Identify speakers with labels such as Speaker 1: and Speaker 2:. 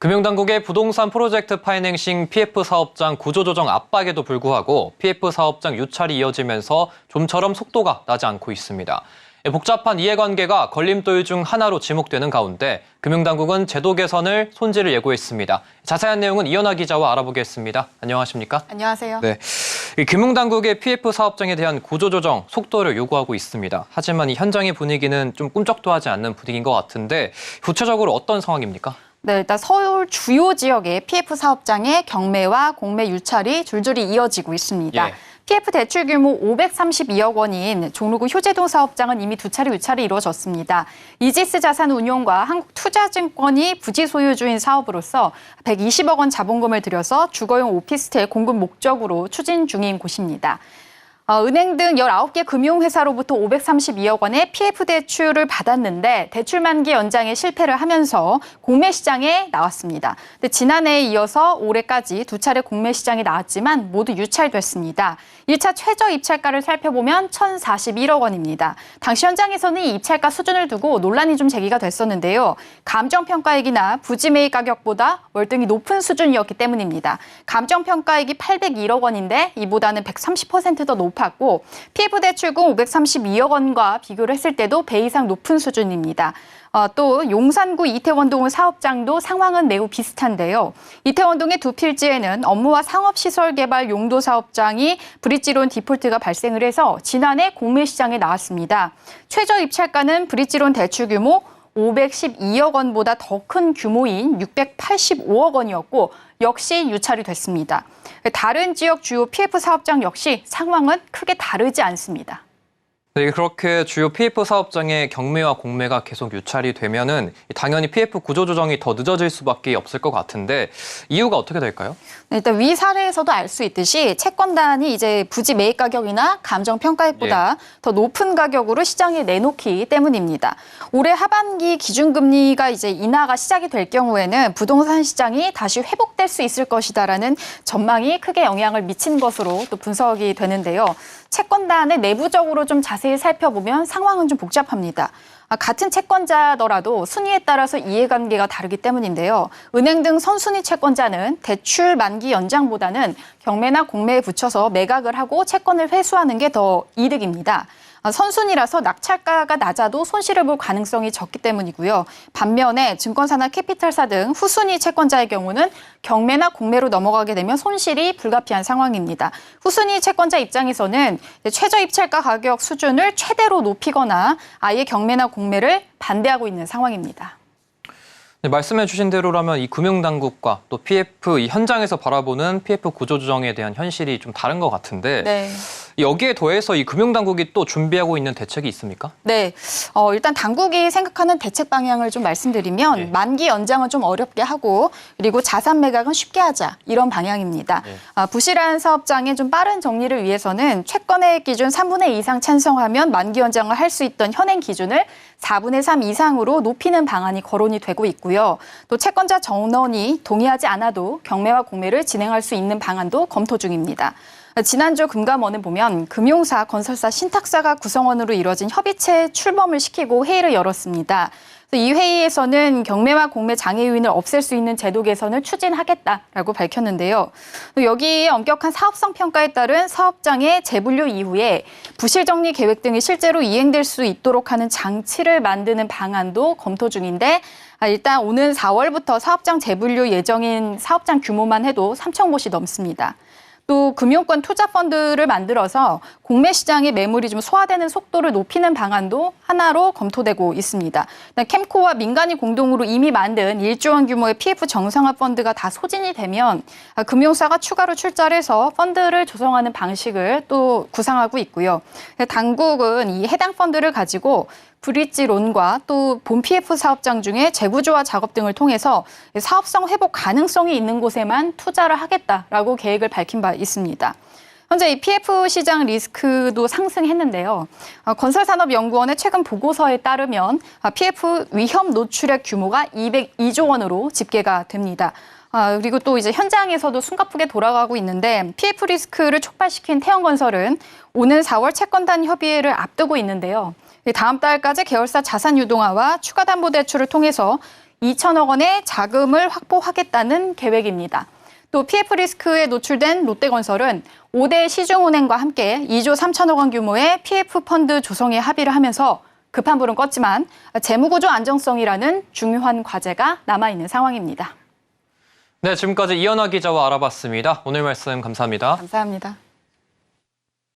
Speaker 1: 금융당국의 부동산 프로젝트 파이낸싱 PF 사업장 구조조정 압박에도 불구하고 PF 사업장 유찰이 이어지면서 좀처럼 속도가 나지 않고 있습니다. 복잡한 이해관계가 걸림돌 중 하나로 지목되는 가운데 금융당국은 제도 개선을 손질을 예고했습니다. 자세한 내용은 이현아 기자와 알아보겠습니다. 안녕하십니까?
Speaker 2: 안녕하세요.
Speaker 1: 네, 금융당국의 PF 사업장에 대한 구조조정 속도를 요구하고 있습니다. 하지만 이 현장의 분위기는 좀 꿈쩍도 하지 않는 분위기인 것 같은데 구체적으로 어떤 상황입니까?
Speaker 2: 네, 일단 서울 주요 지역의 PF 사업장의 경매와 공매 유찰이 줄줄이 이어지고 있습니다.
Speaker 1: 예.
Speaker 2: PF 대출 규모 532억 원인 종로구 효재동 사업장은 이미 두 차례 유찰이 이루어졌습니다. 이지스 자산운용과 한국투자증권이 부지 소유주인 사업으로서 120억 원 자본금을 들여서 주거용 오피스텔 공급 목적으로 추진 중인 곳입니다. 은행 등 19개 금융회사로부터 532억 원의 PF 대출을 받았는데 대출 만기 연장에 실패를 하면서 공매 시장에 나왔습니다. 근데 지난해에 이어서 올해까지 두 차례 공매 시장에 나왔지만 모두 유찰됐습니다. 1차 최저 입찰가를 살펴보면 1,041억 원입니다. 당시 현장에서는 이 입찰가 수준을 두고 논란이 좀 제기가 됐었는데요. 감정평가액이나 부지 매입 가격보다 월등히 높은 수준이었기 때문입니다. 감정평가액이 801억 원인데 이보다는 130% 더 높았고 PF 대출금 532억 원과 비교를 했을 때도 배 이상 높은 수준입니다. 또 용산구 이태원동 사업장도 상황은 매우 비슷한데요. 이태원동의 두 필지에는 업무와 상업시설 개발 용도 사업장이 브릿지론 디폴트가 발생을 해서 지난해 공매 시장에 나왔습니다. 최저 입찰가는 브릿지론 대출 규모 512억 원보다 더 큰 규모인 685억 원이었고 역시 유찰이 됐습니다. 다른 지역 주요 PF 사업장 역시 상황은 크게 다르지 않습니다.
Speaker 1: 네, 그렇게 주요 PF 사업장의 경매와 공매가 계속 유찰이 되면은 당연히 PF 구조조정이 더 늦어질 수밖에 없을 것 같은데 이유가 어떻게 될까요?
Speaker 2: 일단 위 사례에서도 알 수 있듯이 채권단이 이제 부지 매입 가격이나 감정 평가액보다 더 높은 가격으로 시장에 내놓기 때문입니다. 올해 하반기 기준금리가 이제 인하가 시작이 될 경우에는 부동산 시장이 다시 회복될 수 있을 것이다라는 전망이 크게 영향을 미친 것으로 또 분석이 되는데요. 채권단을 내부적으로 좀 자세히 살펴보면 상황은 좀 복잡합니다. 같은 채권자더라도 순위에 따라서 이해관계가 다르기 때문인데요. 은행 등 선순위 채권자는 대출 만기 연장보다는 경매나 공매에 붙여서 매각을 하고 채권을 회수하는 게 더 이득입니다. 선순위라서 낙찰가가 낮아도 손실을 볼 가능성이 적기 때문이고요. 반면에 증권사나 캐피탈사 등 후순위 채권자의 경우는 경매나 공매로 넘어가게 되면 손실이 불가피한 상황입니다. 후순위 채권자 입장에서는 최저 입찰가 가격 수준을 최대로 높이거나 아예 경매나 공매를 반대하고 있는 상황입니다.
Speaker 1: 네, 말씀해 주신 대로라면 이 금융당국과 또 PF 이 현장에서 바라보는 PF 구조조정에 대한 현실이 좀 다른 것 같은데
Speaker 2: 네.
Speaker 1: 여기에 더해서 이 금융당국이 또 준비하고 있는 대책이 있습니까?
Speaker 2: 네, 일단 당국이 생각하는 대책 방향을 좀 말씀드리면 만기 연장은 좀 어렵게 하고 그리고 자산 매각은 쉽게 하자 이런 방향입니다. 부실한 사업장의 좀 빠른 정리를 위해서는 채권의 기준 3분의 2 이상 찬성하면 만기 연장을 할 수 있던 현행 기준을 4분의 3 이상으로 높이는 방안이 거론이 되고 있고요. 또 채권자 전원이 동의하지 않아도 경매와 공매를 진행할 수 있는 방안도 검토 중입니다. 지난주 금감원을 보면 금융사, 건설사, 신탁사가 구성원으로 이루어진 협의체 출범을 시키고 회의를 열었습니다. 이 회의에서는 경매와 공매 장애 요인을 없앨 수 있는 제도 개선을 추진하겠다라고 밝혔는데요. 여기에 엄격한 사업성 평가에 따른 사업장의 재분류 이후에 부실 정리 계획 등이 실제로 이행될 수 있도록 하는 장치를 만드는 방안도 검토 중인데 일단 오는 4월부터 사업장 재분류 예정인 사업장 규모만 해도 3,000곳이 넘습니다. 또 금융권 투자 펀드를 만들어서 공매 시장의 매물이 좀 소화되는 속도를 높이는 방안도 하나로 검토되고 있습니다. 캠코와 민간이 공동으로 이미 만든 1조 원 규모의 PF 정상화 펀드가 다 소진이 되면 금융사가 추가로 출자를 해서 펀드를 조성하는 방식을 또 구상하고 있고요. 당국은 이 해당 펀드를 가지고 브릿지론과 또 본 PF 사업장 중에 재구조화 작업 등을 통해서 사업성 회복 가능성이 있는 곳에만 투자를 하겠다라고 계획을 밝힌 바 있습니다. 현재 이 PF 시장 리스크도 상승했는데요. 건설산업연구원의 최근 보고서에 따르면 PF 위험 노출액 규모가 202조 원으로 집계가 됩니다. 그리고 또 이제 현장에서도 숨가쁘게 돌아가고 있는데 PF 리스크를 촉발시킨 태형건설은 오는 4월 채권단 협의회를 앞두고 있는데요. 다음 달까지 계열사 자산 유동화와 추가 담보 대출을 통해서 2천억 원의 자금을 확보하겠다는 계획입니다. 또 PF 리스크에 노출된 롯데건설은 5대 시중은행과 함께 2조 3천억 원 규모의 PF 펀드 조성에 합의를 하면서 급한 불은 껐지만 재무구조 안정성이라는 중요한 과제가 남아있는 상황입니다.
Speaker 1: 네, 지금까지 이현아 기자와 알아봤습니다. 오늘 말씀 감사합니다.
Speaker 2: 감사합니다.